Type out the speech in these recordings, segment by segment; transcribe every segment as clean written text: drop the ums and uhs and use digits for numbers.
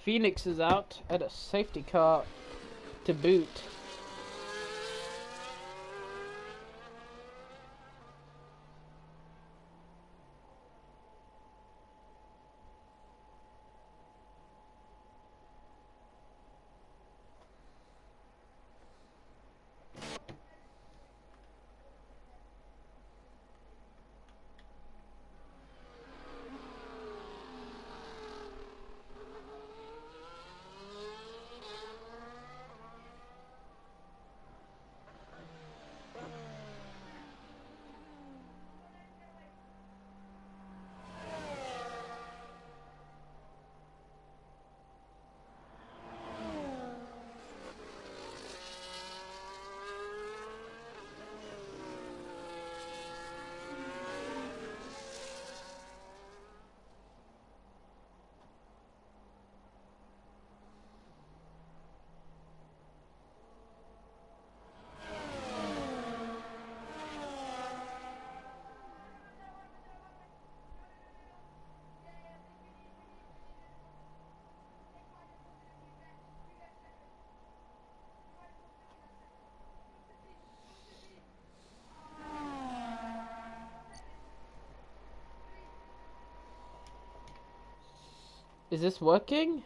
Phoenix is out and a safety car to boot. Is this working?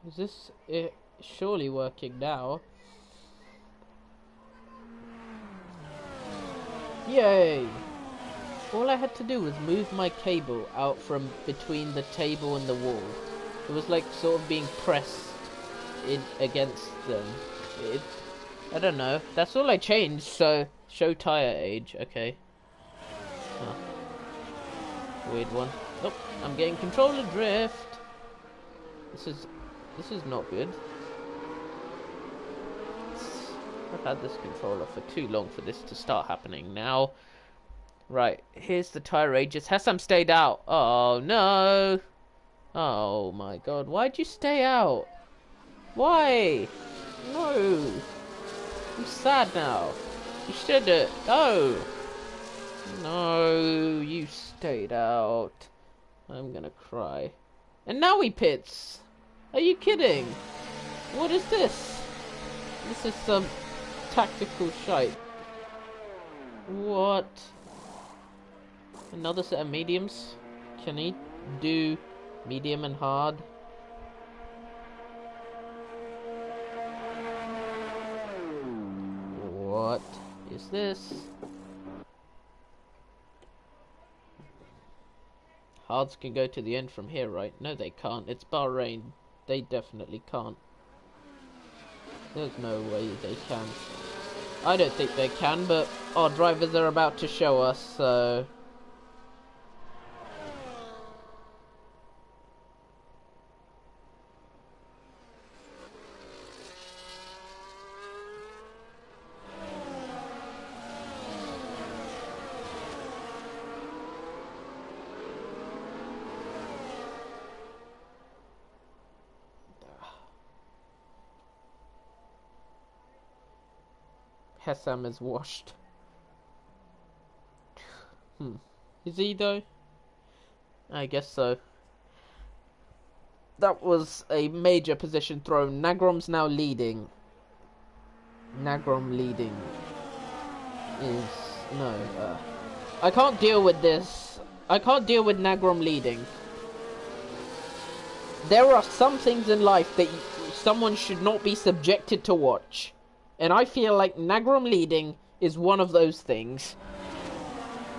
Is this surely working now? Yay! All I had to do was move my cable out from between the table and the wall. It was like sort of being pressed in against them. I don't know. That's all I changed, so show tire age. Okay. Oh. Weird one. Oh, I'm getting controller drift. This is not good. I've had this controller for too long for this to start happening now. Right, here's the tire ages. Hassam stayed out. Oh no. Oh my god, why'd you stay out? Why? No. I'm sad now. You shouldn't. No. No, you stayed out. I'm gonna cry. And now he pits. Are you kidding? What is this? This is some tactical shite. What? Another set of mediums? Can he do medium and hard? What is this? Hards can go to the end from here, right? No, they can't. It's Bahrain. They definitely can't. There's no way they can. I don't think they can, but our drivers are about to show us, so... Hassam is washed. Is he though? I guess so. That was a major position thrown. Nagrom's now leading. Nagrom leading is... no. I can't deal with this. I can't deal with Nagrom leading. There are some things in life that someone should not be subjected to watch. And I feel like Nagrom leading is one of those things.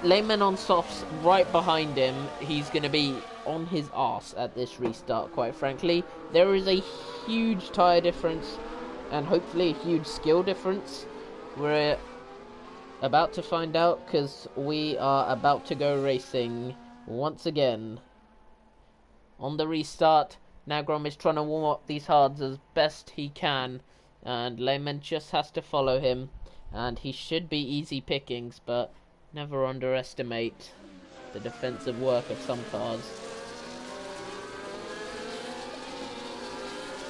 Lehman on softs right behind him. He's going to be on his arse at this restart, quite frankly. There is a huge tyre difference and hopefully a huge skill difference. We're about to find out because we are about to go racing once again. On the restart, Nagrom is trying to warm up these hards as best he can. And Lehman just has to follow him. And he should be easy pickings, but never underestimate the defensive work of some cars.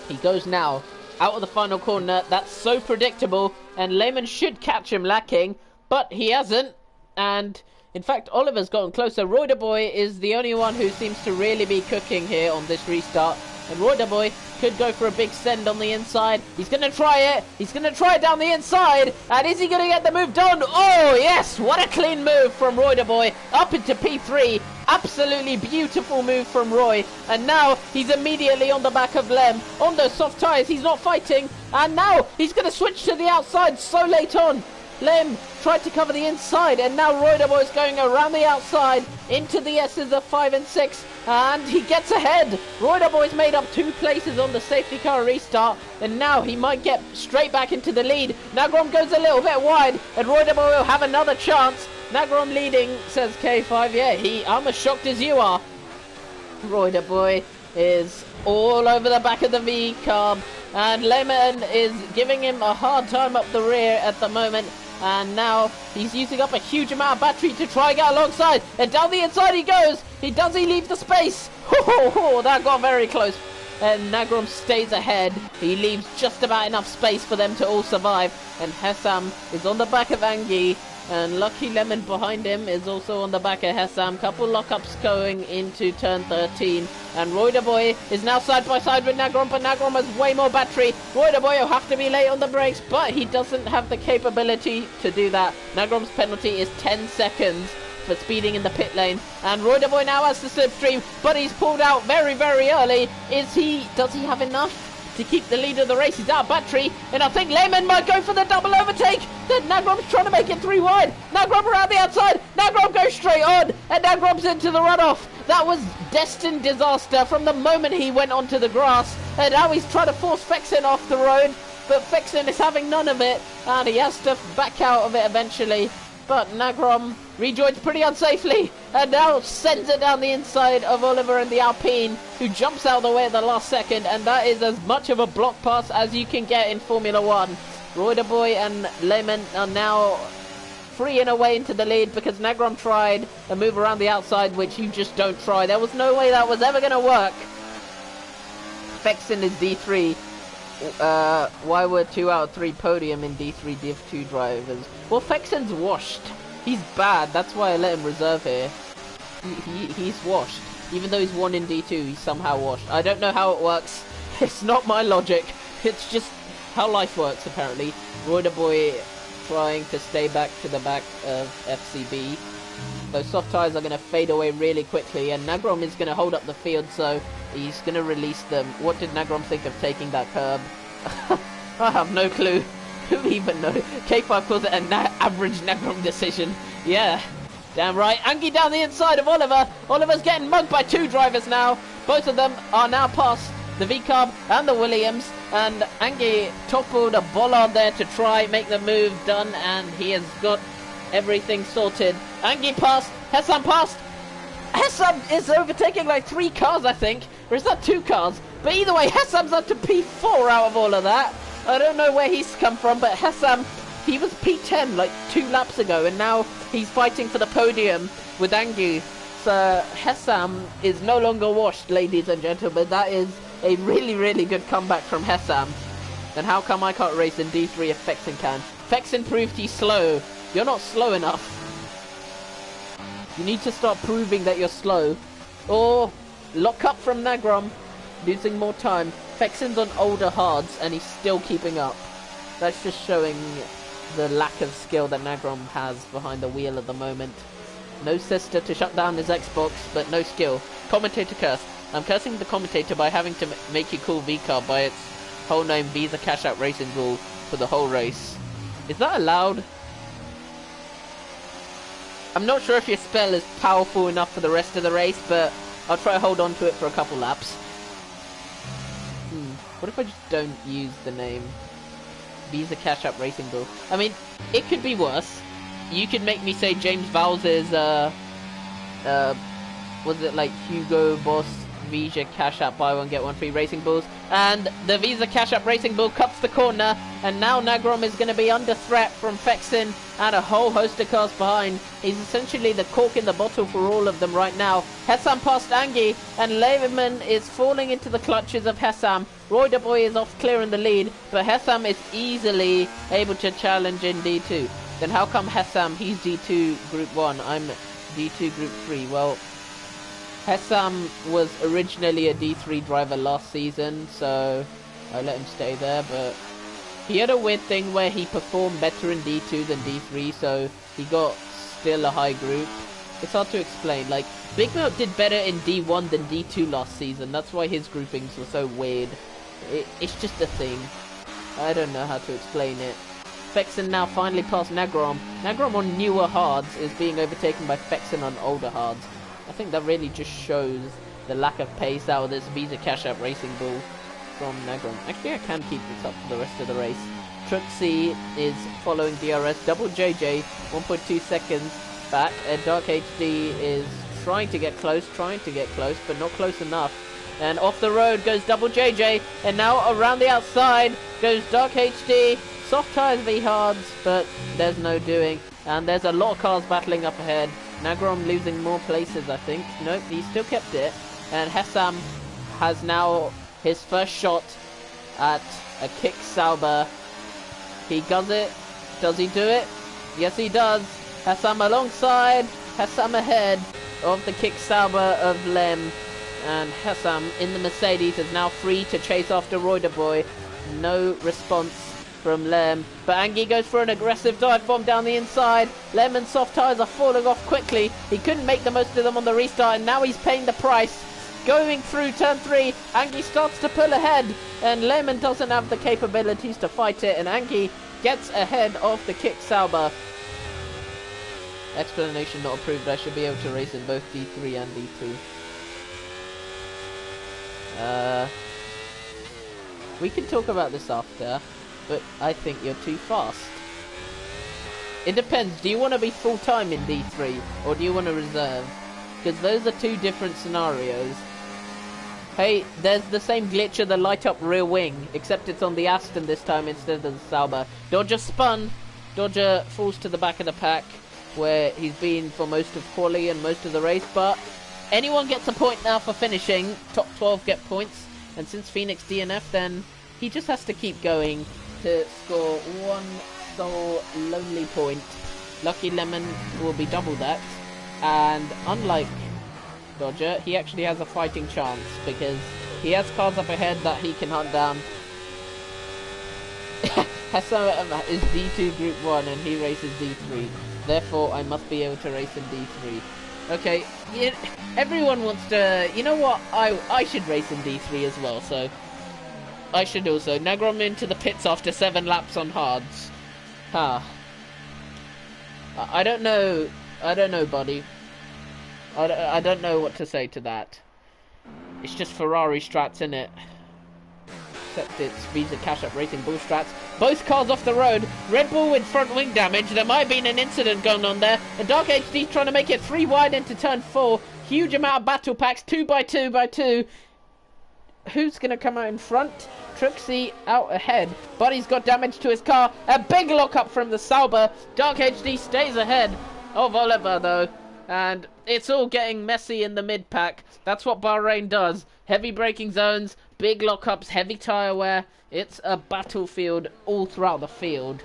He goes now, out of the final corner. That's so predictable. And Lehman should catch him lacking, but he hasn't. And in fact, Oliver's gotten closer. Royder Boy is the only one who seems to really be cooking here on this restart. And Roy the Boy could go for a big send on the inside. He's going to try it. He's going to try it down the inside. And is he going to get the move done? Oh, yes. What a clean move from Roy the Boy. Up into P3. Absolutely beautiful move from Roy. And now he's immediately on the back of Lem. On those soft tyres. He's not fighting. And now he's going to switch to the outside so late on. Lem tried to cover the inside, and now Roy the Boy is going around the outside into the S's of 5 and 6, and he gets ahead. Roy the Boy's made up 2 places on the safety car restart, and now he might get straight back into the lead. Nagrom goes a little bit wide, and Roy the Boy will have another chance. Nagrom leading, says K5. Yeah, I'm as shocked as you are. Roy the Boy is all over the back of the V carb, and Lehman is giving him a hard time up the rear at the moment. And now he's using up a huge amount of battery to try and get alongside. And down the inside he goes. Does he leave the space? That got very close. And Nagrom stays ahead. He leaves just about enough space for them to all survive. And Hessam is on the back of Angie. And Lucky Lemon behind him is also on the back of Hessam. Couple lockups going into turn 13. And Roy the Boy is now side by side with Nagrom, but Nagrom has way more battery. Roy the Boy will have to be late on the brakes, but he doesn't have the capability to do that. Nagrom's penalty is 10 seconds for speeding in the pit lane. And Roy the Boy now has the slipstream, but he's pulled out very, very early. Does he have enough to keep the lead of the race? He's out of battery, and I think Lehman might go for the double overtake. Then Nagrom's trying to make it 3 wide. Nagrom around the outside. Nagrom goes straight on, and Nagrom's into the runoff. That was destined disaster from the moment he went onto the grass, and now he's trying to force Fexen off the road, but Fexen is having none of it, and he has to back out of it eventually. But Nagrom rejoins pretty unsafely, and now sends it down the inside of Oliver and the Alpine, who jumps out of the way at the last second, and that is as much of a block pass as you can get in Formula 1. Roy the Boy and Lehman are now freeing away into the lead because Nagrom tried a move around the outside, which you just don't try. There was no way that was ever going to work. Fexen is D3. Why were 2 out of 3 podium in D3 Div 2 drivers? Well, Fexen's washed. He's bad. That's why I let him reserve here. He's washed. Even though he's 1 in D2, he's somehow washed. I don't know how it works. It's not my logic. It's just how life works, apparently. Roy the Boy trying to stay back to the back of FCB. Those soft tyres are going to fade away really quickly, and Nagrom is going to hold up the field, so he's going to release them. What did Nagrom think of taking that curb? I have no clue. Who even knows? K5 calls it an average Nagrom decision. Yeah, damn right. Angie down the inside of Oliver. Oliver's getting mugged by 2 drivers now. Both of them are now past the V-Carb and the Williams, and Angie toppled a bollard there to try make the move done, and he has got everything sorted. Angie passed, Hessam passed. Hessam is overtaking like 3 cars, I think, or is that 2 cars? But either way, Hessam's up to P4 out of all of that. I don't know where he's come from, but Hessam, he was P10 like 2 laps ago, and now he's fighting for the podium with Angie. So Hessam is no longer washed, ladies and gentlemen. That is a really, really good comeback from Hessam. And how come I can't race in D3 if Fexen can? Fexen proved he's slow. You're not slow enough. You need to start proving that you're slow. Or lock up from Nagrom, losing more time. Fexen's on older hards and he's still keeping up. That's just showing the lack of skill that Nagrom has behind the wheel at the moment. No sister to shut down his Xbox, but no skill. Commentator curse. I'm cursing the commentator by having to make you call V-Car by its whole name Visa Cash Out Racing Rule for the whole race. Is that allowed? I'm not sure if your spell is powerful enough for the rest of the race, but I'll try to hold on to it for a couple laps. What if I just don't use the name Visa Cash Out Racing Rule? I mean, it could be worse. You could make me say James Vowles is, was it like Hugo Boss Visa Cash App buy one get one free racing balls, and the Visa Cash App Racing Ball cuts the corner, and now Nagrom is going to be under threat from Fexen and a whole host of cars behind. He's essentially the cork in the bottle for all of them right now. Hessam passed Angie, and Leverman is falling into the clutches of Hessam. Roy the Boy is off clearing the lead, but Hessam is easily able to challenge in D2. Then how come Hessam, he's D2 Group 1, I'm D2 Group 3? Well, Hessam was originally a D3 driver last season, so I let him stay there, but he had a weird thing where he performed better in D2 than D3, so he got still a high group. It's hard to explain. Like, Big Milk did better in D1 than D2 last season. That's why his groupings were so weird. It's just a thing. I don't know how to explain it. Fexen now finally passed Nagrom. Nagrom on newer hards is being overtaken by Fexen on older hards. I think that really just shows the lack of pace out of this Visa Cash App Racing Bull from Nagrom. Actually, I can keep this up for the rest of the race. Truxie is following DRS. Double JJ, 1.2 seconds back. Dark HD is trying to get close, but not close enough. And off the road goes Double JJ, and now around the outside goes Dark HD. Soft tyres v hards, but there's no doing. And there's a lot of cars battling up ahead. Nagrom losing more places, I think. Nope, he still kept it. And Hessam has now his first shot at a kick Sauber. He does it. Does he do it? Yes, he does. Hessam alongside. Hessam ahead of the kick Sauber of Lem. And Hessam in the Mercedes is now free to chase after Reuterboy. No response from Lem, but Angie goes for an aggressive dive bomb down the inside. Lem and soft tyres are falling off quickly. He couldn't make the most of them on the restart, and now he's paying the price. Going through turn 3, Angie starts to pull ahead, and Lehman doesn't have the capabilities to fight it, and Angie gets ahead of the kick Sauber. Explanation not approved. I should be able to race in both D3 and D2. We can talk about this after, but I think you're too fast. It depends. Do you want to be full-time in D3, or do you want to reserve? Because those are two different scenarios. Hey, there's the same glitch of the light-up rear wing, except it's on the Aston this time instead of the Sauber. Dodger spun. Dodger falls to the back of the pack, where he's been for most of quali and most of the race, but anyone gets a point now for finishing. Top 12 get points, and since Phoenix DNF, then he just has to keep going to score one sole lonely point. Lucky Lemon will be double that, and unlike Dodger, he actually has a fighting chance because he has cars up ahead that he can hunt down. Hassan is D2 Group 1 and he races D3, therefore I must be able to race in D3. Okay, everyone wants to... You know what? I should race in D3 as well, so I should also. Nagrom into the pits after 7 laps on hards. I don't know, buddy. I don't know what to say to that. It's just Ferrari strats, innit? Except it's Visa Cash App Racing Bull strats. Both cars off the road. Red Bull with front wing damage. There might have been an incident going on there. And Dark HD's trying to make it 3 wide into turn 4. Huge amount of battle packs. 2 by 2 by 2. Who's going to come out in front? Truxie out ahead. Buddy's got damage to his car. A big lockup from the Sauber. Dark HD stays ahead of Oliver, though. And it's all getting messy in the mid-pack. That's what Bahrain does. Heavy braking zones, big lockups, heavy tyre wear. It's a battlefield all throughout the field.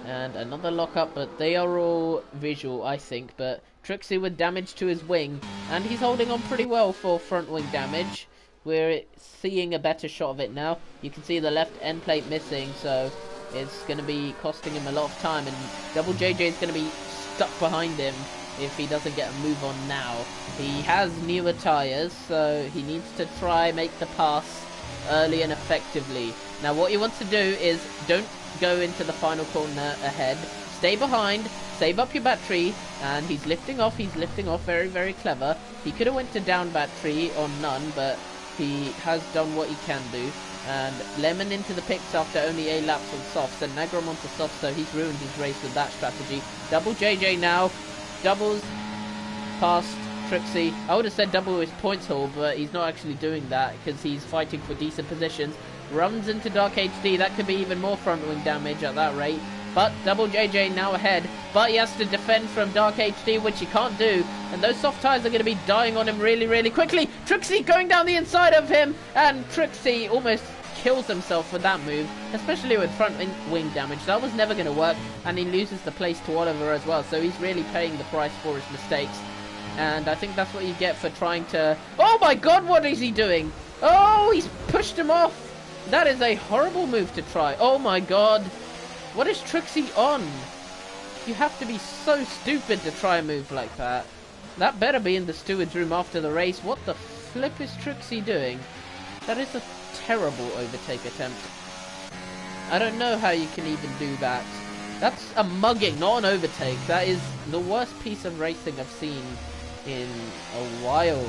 And another lockup, but they are all visual, I think. But Truxie with damage to his wing. And he's holding on pretty well for front wing damage. We're seeing a better shot of it now. You can see the left end plate missing, so it's going to be costing him a lot of time. And Double JJ is going to be stuck behind him if he doesn't get a move on now. He has newer tyres, so he needs to try make the pass early and effectively. Now what you want to do is don't go into the final corner ahead. Stay behind, save up your battery, and he's lifting off, very, very clever. He could have went to down battery on none, but he has done what he can do. And Lemon into the pits after only 8 laps on softs, and Nagrom onto softs, so he's ruined his race with that strategy. Double JJ now, doubles past Truxie. I would have said double his points haul, but he's not actually doing that because he's fighting for decent positions. Runs into Dark HD, that could be even more front wing damage at that rate. But Double JJ now ahead, but he has to defend from Dark HD, which he can't do. And those soft tyres are going to be dying on him really, really quickly. Truxie going down the inside of him, and Truxie almost kills himself with that move, especially with front wing damage. That was never going to work, and he loses the place to Oliver as well, so he's really paying the price for his mistakes. And I think that's what you get for trying to... Oh my god, what is he doing? Oh, he's pushed him off. That is a horrible move to try. Oh my god. What is Trixie on? You have to be so stupid to try a move like that. That better be in the steward's room after the race. What the flip is Trixie doing? That is a terrible overtake attempt. I don't know how you can even do that. That's a mugging, not an overtake. That is the worst piece of racing I've seen in a while.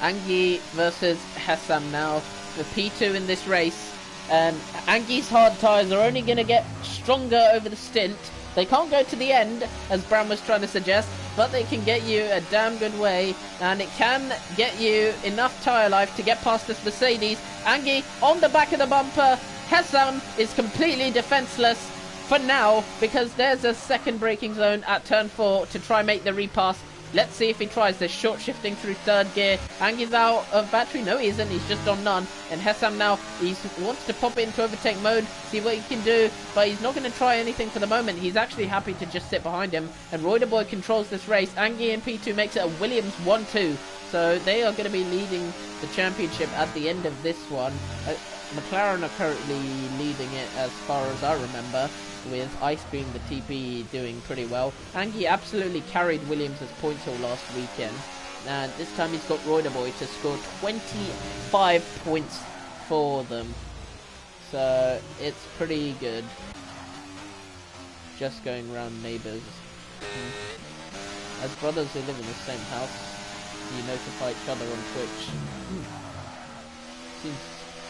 Angie versus Hassam now for P2 in this race. And Angie's hard tyres are only going to get stronger over the stint. They can't go to the end, as Bram was trying to suggest, but they can get you a damn good way, and it can get you enough tyre life to get past this Mercedes. Angie on the back of the bumper. Hassam is completely defenseless for now, because there's a second braking zone at turn 4 to try make the repass. Let's see if he tries this short shifting through third gear. Angie's out of battery. No, he isn't. He's just on none. And Hassam now, he wants to pop it into overtake mode, see what he can do, but he's not going to try anything for the moment. He's actually happy to just sit behind him. And Boy controls this race. Angie in P2 makes it a Williams 1-2. So they are going to be leading the championship at the end of this one. McLaren are currently leading it as far as I remember, with Ice Cream, the TP, doing pretty well. Angie absolutely carried Williams' points all last weekend, and this time he's got Boy to score 25 points for them. So it's pretty good. Just going around neighbours. As brothers who live in the same house, you notify each other on Twitch.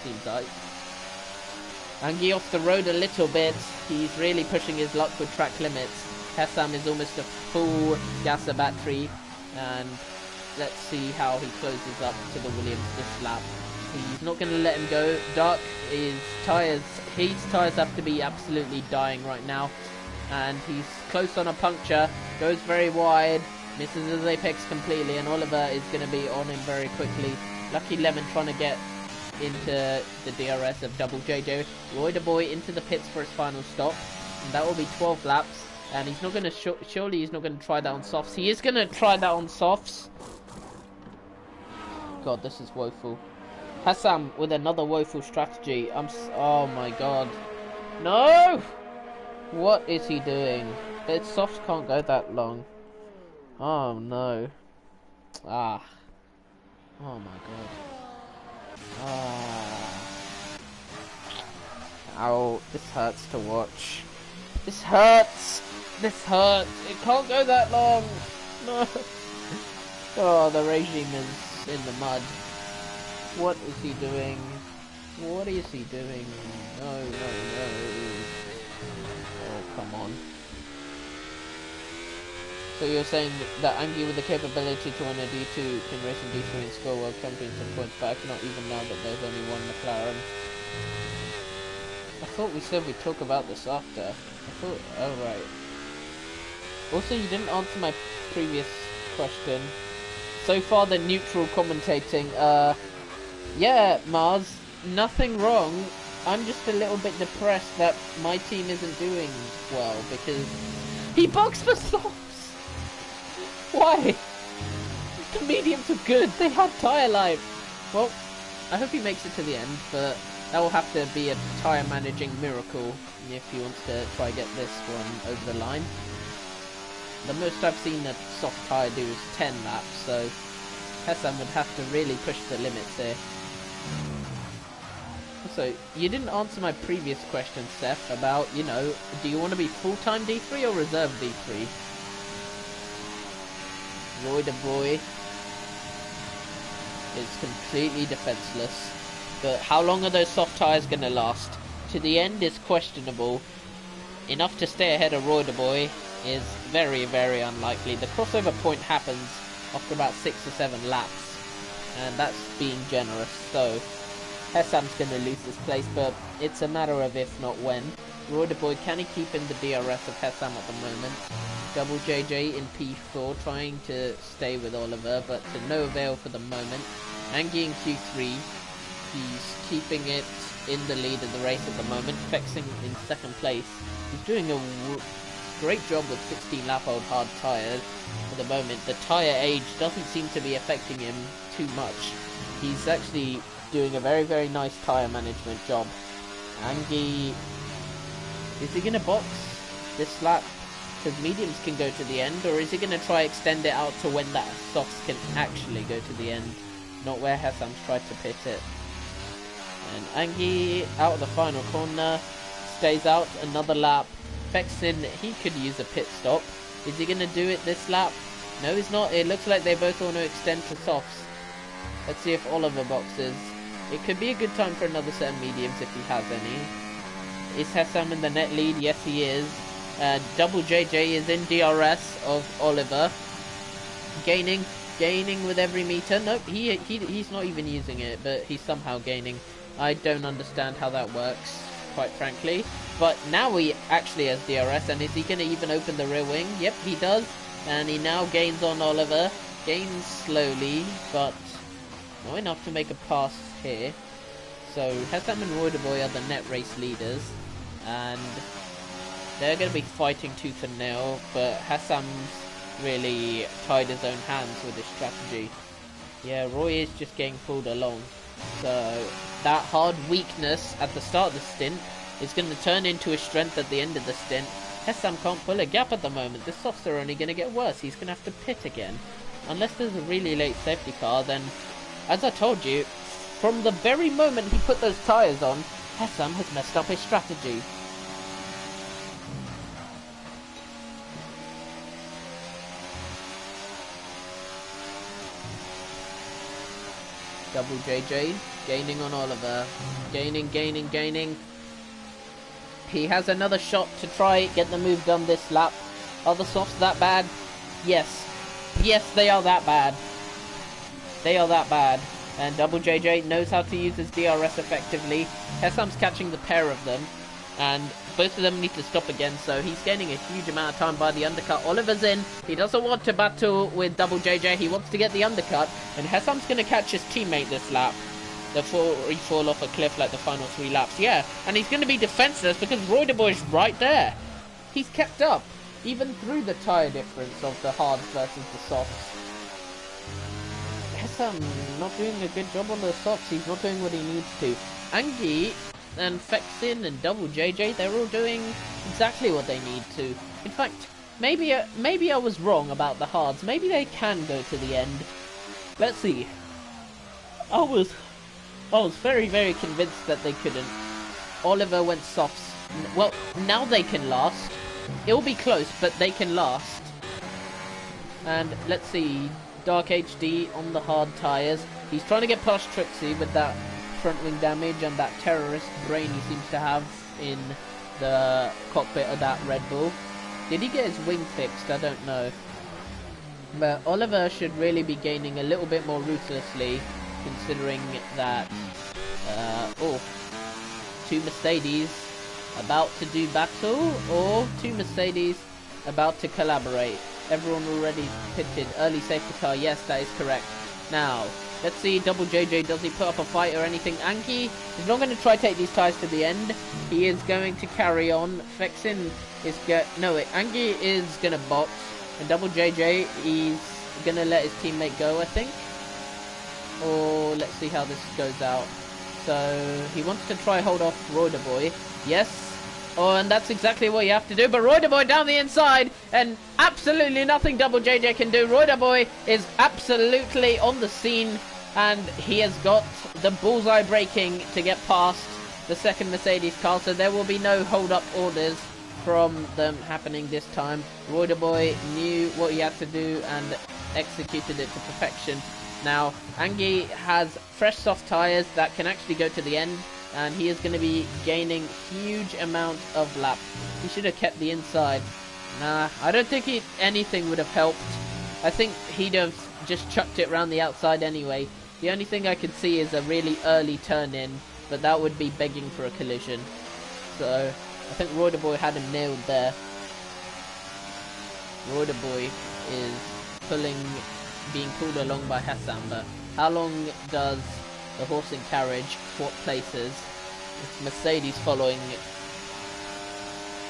Seems right. Angie off the road a little bit. He's really pushing his luck with track limits. Hassam is almost a full gasser battery, and let's see how he closes up to the Williams this lap. He's not going to let him go. Dark, his tyres have to be absolutely dying right now, and he's close on a puncture. Goes very wide, misses his apex completely, and Oliver is going to be on him very quickly. Lucky Lemon trying to get into the DRS of Double JJ. Boy into the pits for his final stop, and that will be 12 laps. And he's not going to surely he's not going to try that on softs. He is going to try that on softs. God, this is woeful. Hassam with another woeful strategy. Oh my god, no! What is he doing? The softs can't go that long. Oh no. Oh my god. Ow, this hurts to watch. This hurts. It can't go that long. No. Oh, the regime is in the mud. What is he doing? What is he doing? No. Oh, come on. So you're saying that Angie with the capability to win a D2 can race in D3 and score World Championship points, but I cannot even now that there's only one McLaren. I thought we said we'd talk about this after. Oh right. Also, you didn't answer my previous question. So far, the neutral commentating. Yeah, Mars, nothing wrong. I'm just a little bit depressed that my team isn't doing well because he boxed for softs. Why? The mediums are good. They had tyre life. Well, I hope he makes it to the end, but that will have to be a tyre managing miracle if he wants to try get this one over the line. The most I've seen a soft tyre do is 10 laps, so Hassam would have to really push the limits here. Also, you didn't answer my previous question, Seth, about, you know, do you want to be full-time D3 or reserve D3? Boy is completely defenseless. But how long are those soft tyres going to last? To the end is questionable. Enough to stay ahead of Boy is very, very unlikely. The crossover point happens after about 6 or 7 laps, and that's being generous. So Hassam's going to lose this place, but it's a matter of if not when. Boy, can he keep in the DRS of Hassam at the moment? Double JJ in P4 trying to stay with Oliver, but to no avail for the moment. Angie in Q3, he's keeping it in the lead of the race at the moment, fexing in second place. He's doing a great job with 16 lap old hard tyres. At the moment, the tyre age doesn't seem to be affecting him too much. He's actually doing a very, very nice tyre management job. Angie, is he going to box this lap? Because mediums can go to the end, or is he going to try extend it out to when that softs can actually go to the end, not where Hassan's tried to pit it. And Angie out of the final corner, stays out another lap. Fexin, he could use a pit stop. Is he going to do it this lap? No, he's not. It looks like they both want to extend to softs. Let's see if Oliver boxes. It could be a good time for another set of mediums if he has any. Is Hassan in the net lead? Yes, he is. Double JJ is in DRS of Oliver. Gaining with every meter. Nope, he's not even using it, but he's somehow gaining. I don't understand how that works, quite frankly. But now he actually has DRS, and is he going to even open the rear wing? Yep, he does. And he now gains on Oliver. Gains slowly, but not enough to make a pass here. So Hassan and Royderboy are the net race leaders, and they're going to be fighting tooth and nail, but Hassan's really tied his own hands with his strategy. Yeah, Roy is just getting pulled along. So that hard weakness at the start of the stint is going to turn into a strength at the end of the stint. Hassan can't pull a gap at the moment. The softs are only going to get worse. He's going to have to pit again. Unless there's a really late safety car, then, as I told you, from the very moment he put those tyres on, Hassan has messed up his strategy. Double JJ, gaining on Oliver. Gaining. He has another shot to try get the move done this lap. Are the softs that bad? Yes. Yes, they are that bad. And Double JJ knows how to use his DRS effectively. Hessam's catching the pair of them, and both of them need to stop again, so he's gaining a huge amount of time by the undercut. Oliver's in. He doesn't want to battle with Double JJ. He wants to get the undercut, and Hessam's going to catch his teammate this lap before he fall off a cliff like the final 3 laps. Yeah, and he's going to be defenseless because Royderboy's right there. He's kept up, even through the tyre difference of the hards versus the softs. Hessam not doing a good job on the softs. He's not doing what he needs to. Angie and Fexin and Double JJ, they're all doing exactly what they need to. In fact, maybe I was wrong about the hards. Maybe they can go to the end. Let's see. I was very, very convinced that they couldn't. Oliver went softs. Well, now they can last. It'll be close, but they can last. And let's see. Dark HD on the hard tyres. He's trying to get past Trixie with that front wing damage and that terrorist brain he seems to have in the cockpit of that Red Bull. Did he get his wing fixed? I don't know. But Oliver should really be gaining a little bit more ruthlessly, considering that, two Mercedes about to do battle, or two Mercedes about to collaborate. Everyone already pitted. Early safety car, yes, that is correct. Now, let's see, Double JJ, does he put up a fight or anything? Anki is not going to try to take these tyres to the end. He is going to carry on. Fexin is Anki is going to box. And Double JJ, he's going to let his teammate go, I think. Or let's see how this goes out. So, he wants to try hold off Royderboy. Yes. Oh, and that's exactly what you have to do. But Royderboy down the inside, and absolutely nothing Double JJ can do. Royderboy is absolutely on the scene, and he has got the bullseye braking to get past the second Mercedes car, so there will be no hold-up orders from them happening this time. Royderboy knew what he had to do and executed it to perfection. Now, Angie has fresh soft tyres that can actually go to the end, and he is going to be gaining huge amount of lap. He should have kept the inside. Nah, I don't think anything would have helped. I think he'd have just chucked it around the outside anyway. The only thing I could see is a really early turn in, but that would be begging for a collision. So, I think Royderboy had him nailed there. Royderboy is being pulled along by Hassan, but how long does the horse and carriage swap places? It's Mercedes following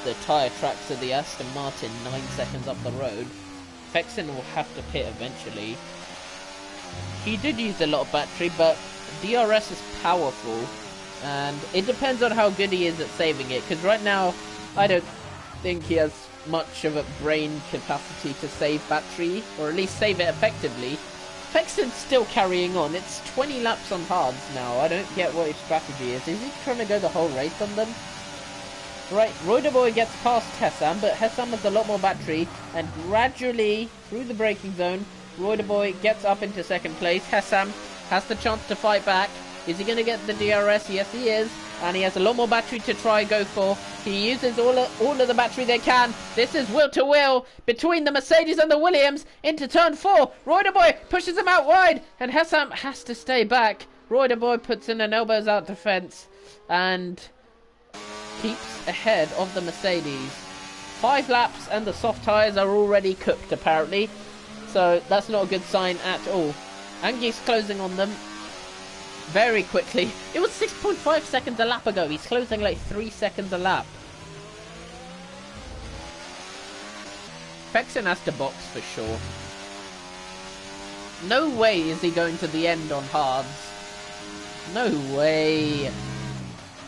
the tyre tracks of the Aston Martin 9 seconds up the road. Fexen will have to pit eventually. He did use a lot of battery, but DRS is powerful, and it depends on how good he is at saving it, because right now I don't think he has much of a brain capacity to save battery, or at least save it effectively. Fexen's still carrying on. It's 20 laps on hards now. I don't get what his strategy is. Is he trying to go the whole race on them? Right, Royderboy gets past Hessam, but Hessam has a lot more battery, and gradually, through the braking zone, Royderboy gets up into second place. Hessam has the chance to fight back. Is he going to get the DRS? Yes, he is. And he has a lot more battery to try go for. He uses all of the battery they can. This is wheel to wheel between the Mercedes and the Williams into turn 4. Royderboy pushes him out wide, and Hessam has to stay back. Royderboy puts in an elbows out defense and keeps ahead of the Mercedes. 5 laps and the soft tyres are already cooked apparently. So that's not a good sign at all. Angie's closing on them very quickly. It was 6.5 seconds a lap ago. He's closing like 3 seconds a lap. Fexen has to box for sure. No way is he going to the end on hards. No way.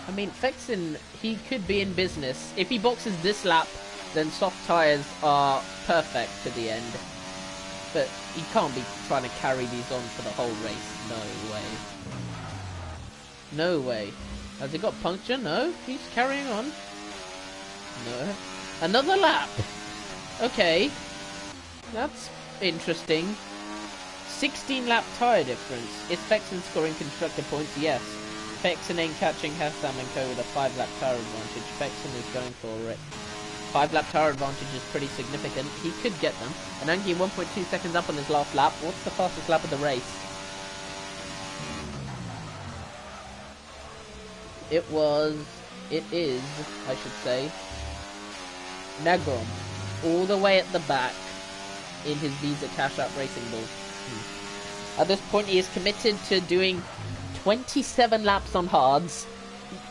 I mean, Fexen, he could be in business. If he boxes this lap, then soft tyres are perfect to the end. But he can't be trying to carry these on for the whole race. No way. No way. Has he got puncture? No. He's carrying on. No. Another lap. Okay. That's interesting. 16 lap tyre difference. Is Fexen scoring constructor points? Yes. Fexen ain't catching Hessam and Co with a 5 lap tyre advantage. Fexen is going for it. 5 lap tyre advantage is pretty significant. He could get them. And Angie 1.2 seconds up on his last lap. What's the fastest lap of the race? It is, I should say, Negrom, all the way at the back in his Visa Cash App Racing Ball. At this point, he is committed to doing 27 laps on hards.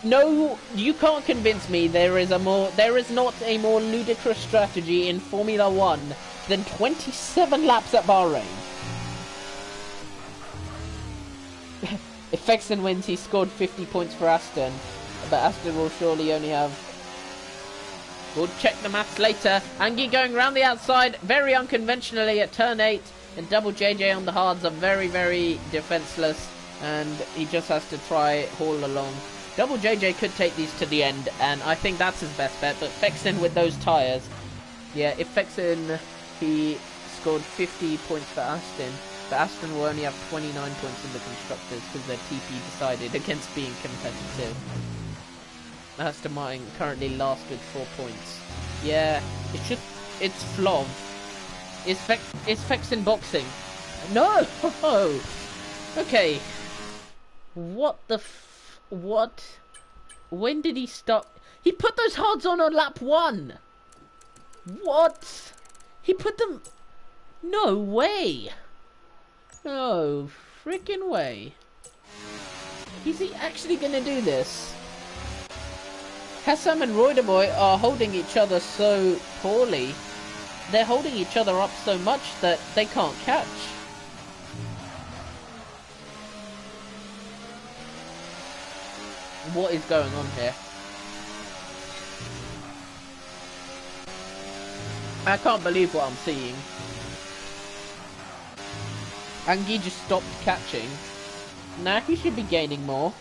No, you can't convince me there is not a more ludicrous strategy in Formula 1 than 27 laps at Bahrain. If Fexen wins, he scored 50 points for Aston, but Aston will surely only have... We'll check the maths later. Angie going round the outside, very unconventionally at turn 8, and Double JJ on the hards are very, very defenceless, and he just has to try haul along. Double JJ could take these to the end, and I think that's his best bet, but Fexen with those tyres... Yeah, if Fexen, he scored 50 points for Aston, but Aston will only have 29 points in the Constructors because their TP decided against being competitive. Aston Martin currently last with 4 points. Yeah, it's flawed. Is Fexen boxing? No! Okay. What? When did he stop? He put those hards on lap 1! What? He put them... No way! No freaking way. Is he actually gonna do this? Hessam and Royderboy are holding each other so poorly. They're holding each other up so much that they can't catch. What is going on here? I can't believe what I'm seeing. Angie just stopped catching. Now he should be gaining more.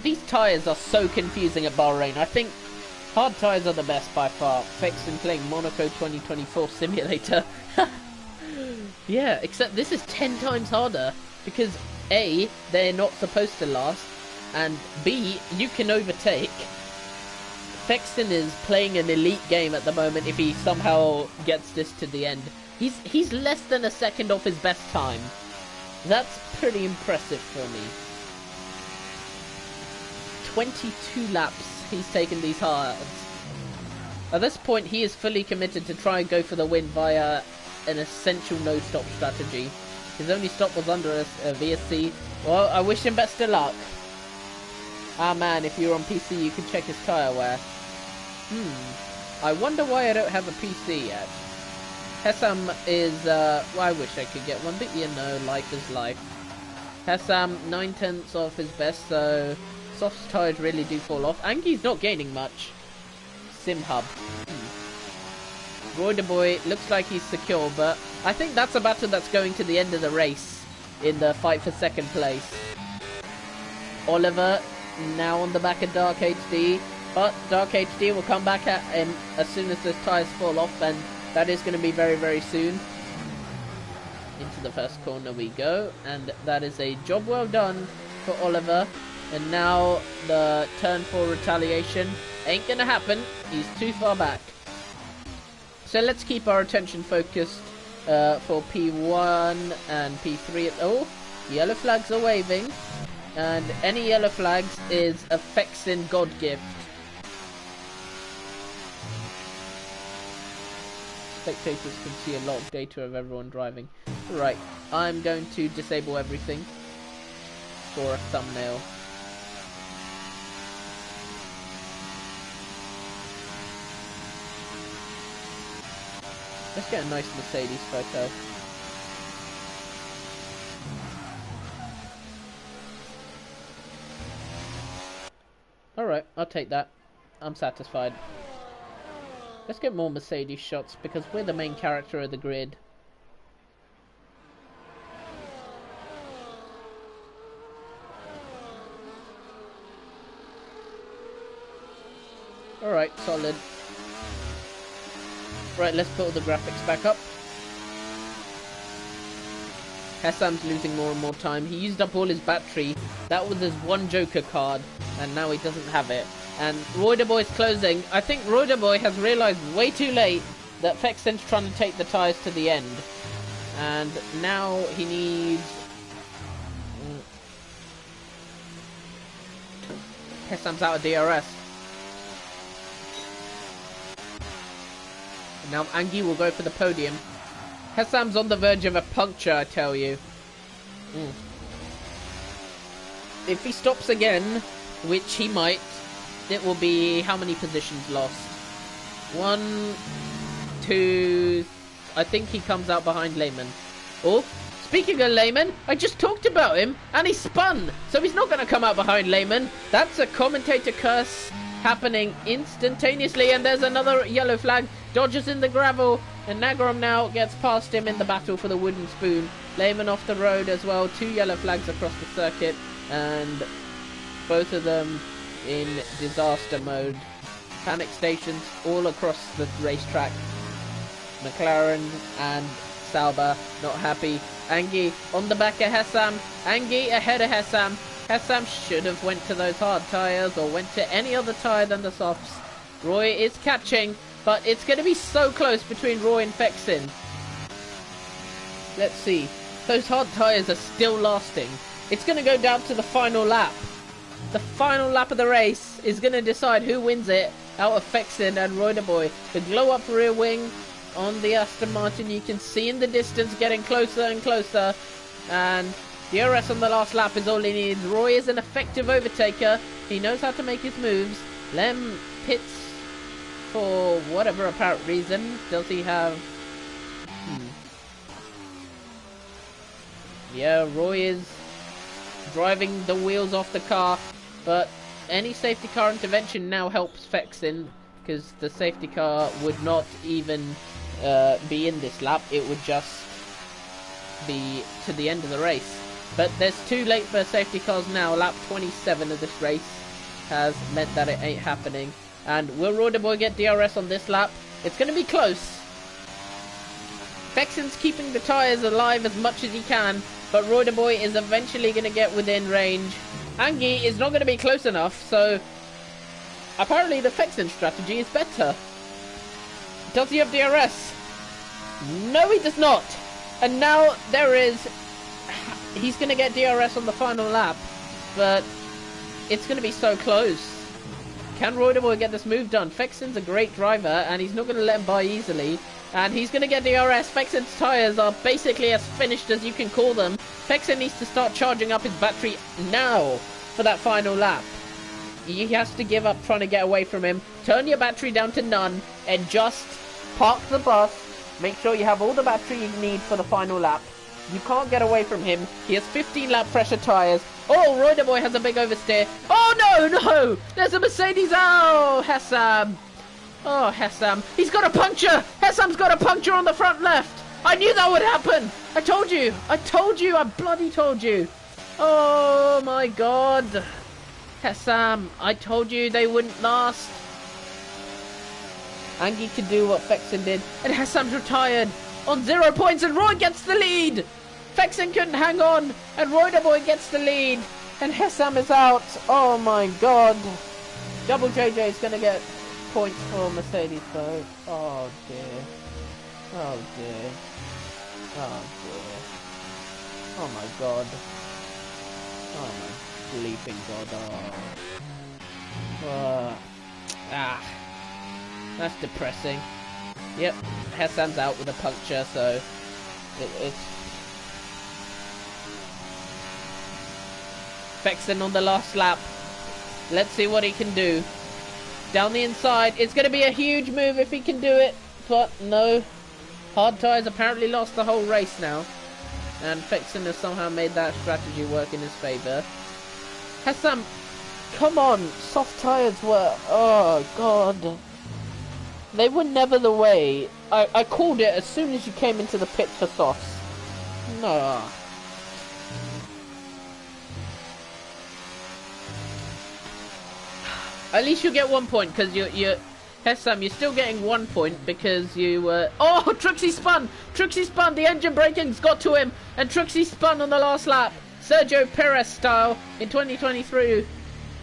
These tyres are so confusing at Bahrain. I think hard tyres are the best by far. Fexen playing Monaco 2024 simulator. Yeah, except this is 10 times harder. Because A, they're not supposed to last. And B, you can overtake. Fexen is playing an elite game at the moment if he somehow gets this to the end. He's less than a second off his best time. That's pretty impressive for me. 22 laps he's taken these hards. At this point, he is fully committed to try and go for the win via an essential no-stop strategy. His only stop was under a VSC. Well, I wish him best of luck. Ah man, if you're on PC, you can check his tyre wear. I wonder why I don't have a PC yet. Hessam is, well, I wish I could get one, but you know, life is life. Hessam, 9/10 of his best, so Soft's tires really do fall off. Angi's not gaining much. Sim Hub. Roy the Boy looks like he's secure, but I think that's a battle that's going to the end of the race in the fight for second place. Oliver now on the back of Dark HD, but Dark HD will come back at him as soon as those tyres fall off, and that is going to be very, very soon. Into the first corner we go, and that is a job well done for Oliver. And now the turn for retaliation ain't going to happen. He's too far back. So let's keep our attention focused for P1 and P3. Oh, yellow flags are waving. And any yellow flags is a Fexin God gift. Spectators can see a lot of data of everyone driving. Right, I'm going to disable everything for a thumbnail. Let's get a nice Mercedes photo. Alright, I'll take that. I'm satisfied. Let's get more Mercedes shots because we're the main character of the grid. Alright, solid. Right, let's put all the graphics back up. Hessam's losing more and more time. He used up all his battery. That was his one Joker card, and now he doesn't have it. And Roy the Boy's closing. I think Roy the Boy has realised way too late that Fexen's trying to take the tyres to the end. And now he needs... Hessam's out of DRS. And now Angie will go for the podium. Hessam's on the verge of a puncture, I tell you. If he stops again, which he might, it will be how many positions lost? 1, 2... I think he comes out behind Lehman. Oh, speaking of Lehman, I just talked about him, and he spun! So he's not going to come out behind Lehman. That's a commentator curse happening instantaneously, and there's another yellow flag. Dodgers in the gravel, and Nagrom now gets past him in the battle for the wooden spoon. Lehman off the road as well. 2 yellow flags across the circuit, and both of them in disaster mode. Panic stations all across the racetrack. McLaren and Sauber not happy. Angie on the back of Hessam. Angie ahead of Hessam. Hessam should have went to those hard tyres or went to any other tyre than the softs. Roy is catching, but it's going to be so close between Roy and Fexin. Let's see. Those hard tyres are still lasting. It's going to go down to the final lap. The final lap of the race is going to decide who wins it out of Fexin and Roy the Boy. The glow-up rear wing on the Aston Martin, you can see in the distance getting closer and closer. And DRS on the last lap is all he needs. Roy is an effective overtaker. He knows how to make his moves. Lem pits for whatever apparent reason. Does he have... Yeah, Roy is driving the wheels off the car, but any safety car intervention now helps Fexin, because the safety car would not even be in this lap. It would just be to the end of the race. But there's too late for safety cars now. Lap 27 of this race has meant that it ain't happening. And will Roy the Boy get DRS on this lap? It's going to be close. Fexin's keeping the tyres alive as much as he can, but Roy the Boy is eventually going to get within range. Angie is not going to be close enough, so apparently the Fexin strategy is better. Does he have DRS? No, he does not. And now there is... He's going to get DRS on the final lap, but it's going to be so close. Can Roy the Boy get this move done? Fexin's a great driver, and he's not going to let him by easily. And he's going to get DRS. Fexin's tyres are basically as finished as you can call them. Fexin needs to start charging up his battery now for that final lap. he has to give up trying to get away from him. Turn your battery down to none and just park the bus. Make sure you have all the battery you need for the final lap. You can't get away from him. He has 15 lap pressure tyres. Oh, Roy the Boy has a big oversteer. Oh, no! There's a Mercedes. Oh, Hessam. Oh, Hessam. He's got a puncture. Hessam's got a puncture on the front left. I knew that would happen. I told you. I bloody told you. Oh, my God. Hessam, I told you they wouldn't last. Angie could do what Fexen did. And Hessam's retired on 0 points. And Roy gets the lead. Fexen couldn't hang on, and Roy the Boy gets the lead, and Hessam is out. Oh my God. Double JJ is going to get points for Mercedes though. Oh dear. Oh dear. Oh dear. Oh my God. Oh my bleeping God. Oh. That's depressing. Yep, Hessam's out with a puncture, so it's Fexen on the last lap. Let's see what he can do. Down the inside. It's going to be a huge move if he can do it. But no. Hard tyres apparently lost the whole race now. And Fexen has somehow made that strategy work in his favour. Hessam, come on. Soft tyres were... Oh, God. They were never the way. I called it as soon as you came into the pit for softs. No. At least you get 1 point, because you're Hessam, you're still getting 1 point because you were... Oh, Trixie spun! Trixie spun! The engine braking's got to him, and Trixie spun on the last lap. Sergio Perez style in 2023.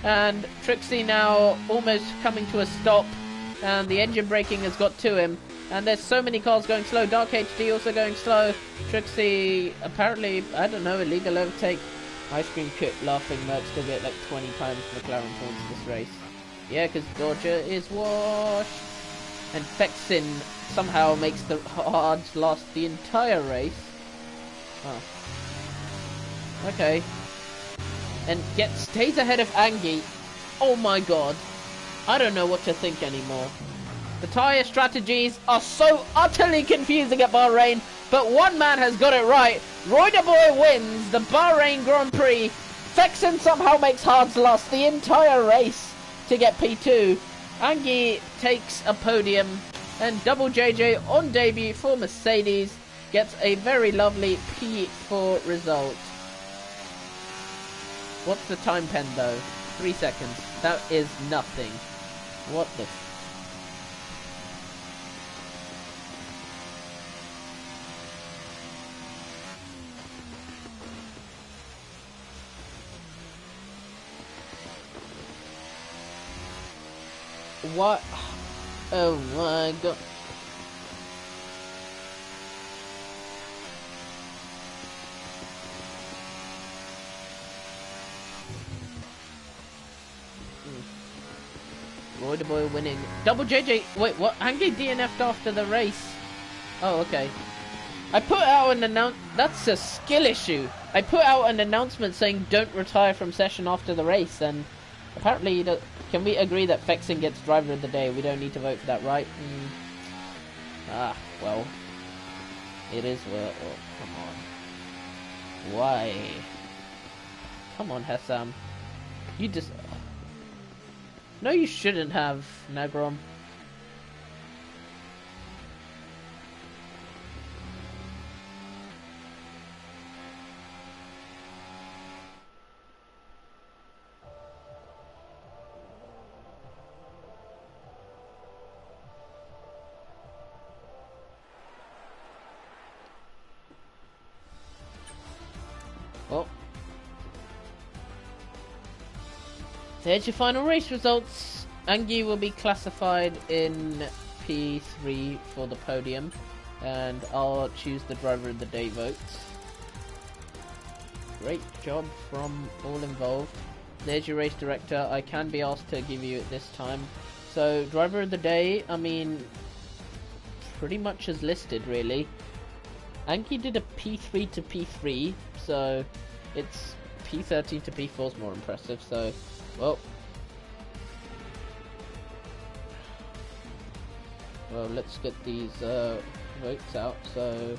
And Trixie now almost coming to a stop, and the engine braking has got to him. And there's so many cars going slow. Dark HD also going slow. Trixie, apparently, I don't know, illegal overtake. Ice cream kit laughing Merc still get like 20 times McLaren points this race. Yeah, because Dodger is washed. And Fexen somehow makes the hards last the entire race. Oh. Okay. And stays ahead of Angie. Oh my God. I don't know what to think anymore. The tyre strategies are so utterly confusing at Bahrain, but one man has got it right. Roy the Boy wins the Bahrain Grand Prix. Fexen somehow makes hards last the entire race to get P2. Angie takes a podium, and Double JJ on debut for Mercedes gets a very lovely P4 result. What's the time pen though? 3 seconds. That is nothing. What the... What? Oh my God. Roy the Boy winning. Double JJ. Wait, what? Angie DNF'd after the race. Oh, okay. I put out an That's a skill issue. I put out an announcement saying don't retire from session after the race, and apparently you don't. Can we agree that Fexen gets driver of the day? We don't need to vote for that, right? Ah, well. It is what... Oh, come on. Why? Come on, Hessam. You just... No, you shouldn't have, Nagrom. Oh. There's your final race results. Angie will be classified in P3 for the podium, and I'll choose the driver of the day votes. Great job from all involved. There's your race director. I can be asked to give you it this time. So, driver of the day, I mean, pretty much as listed, really. Angie did a P3 to P3, so it's P13 to P4 is more impressive, so, well, Well, let's get these votes out. So.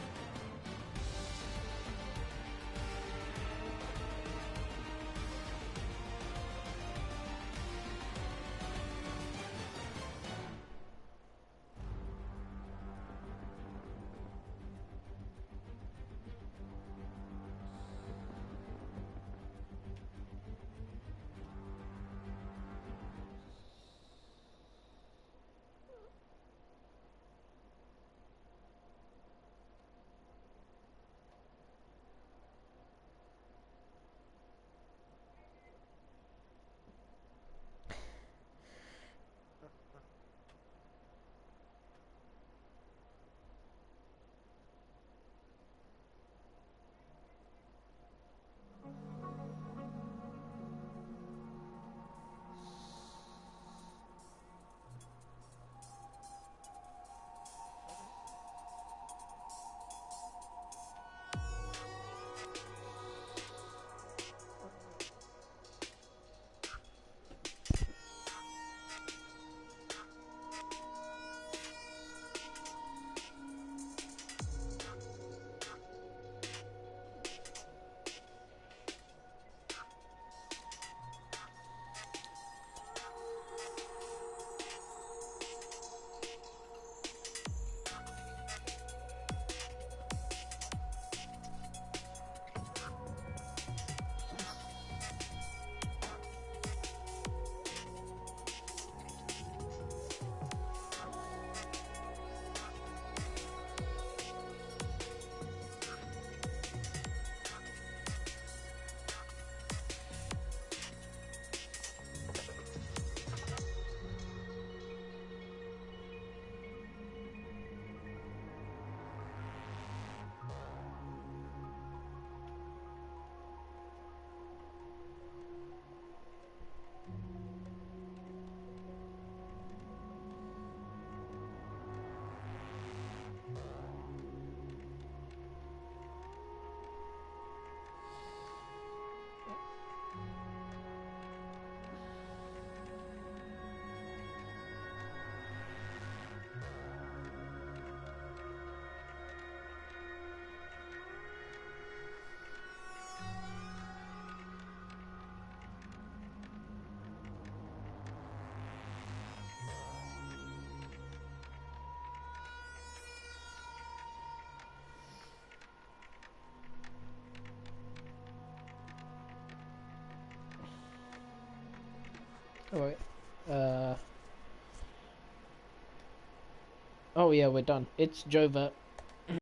Alright. Oh yeah, we're done. It's Jova.